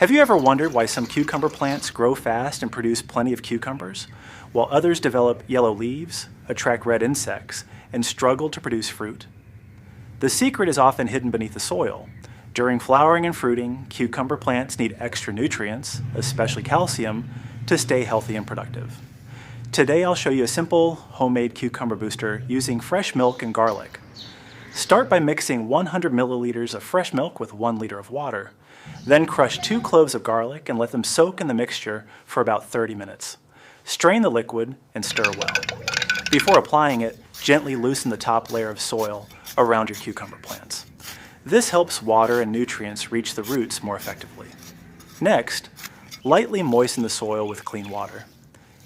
Have you ever wondered why some cucumber plants grow fast and produce plenty of cucumbers, while others develop yellow leaves, attract red insects, and struggle to produce fruit? The secret is often hidden beneath the soil. During flowering and fruiting, cucumber plants need extra nutrients, especially calcium, to stay healthy and productive. Today I'll show you a simple homemade cucumber booster using fresh milk and garlic. Start by mixing 100 milliliters of fresh milk with 1 liter of water. Then crush 2 cloves of garlic and let them soak in the mixture for about 30 minutes. Strain the liquid and stir well. Before applying it, gently loosen the top layer of soil around your cucumber plants. This helps water and nutrients reach the roots more effectively. Next, lightly moisten the soil with clean water.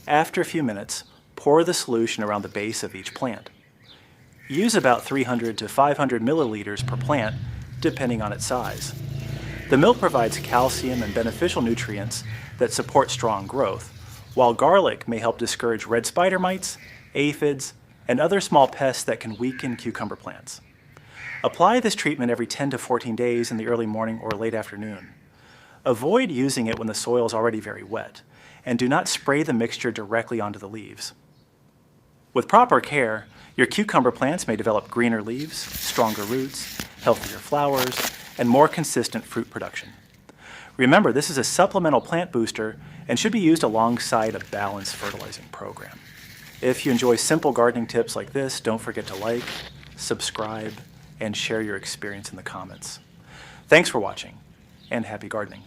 After a few minutes, pour the solution around the base of each plant. Use about 300 to 500 milliliters per plant, depending on its size. The milk provides calcium and beneficial nutrients that support strong growth, while garlic may help discourage red spider mites, aphids, and other small pests that can weaken cucumber plants. Apply this treatment every 10 to 14 days in the early morning or late afternoon. Avoid using it when the soil is already very wet, and do not spray the mixture directly onto the leaves. With proper care, your cucumber plants may develop greener leaves, stronger roots, healthier flowers, and more consistent fruit production. Remember, this is a supplemental plant booster and should be used alongside a balanced fertilizing program. If you enjoy simple gardening tips like this, don't forget to like, subscribe, and share your experience in the comments. Thanks for watching, and happy gardening.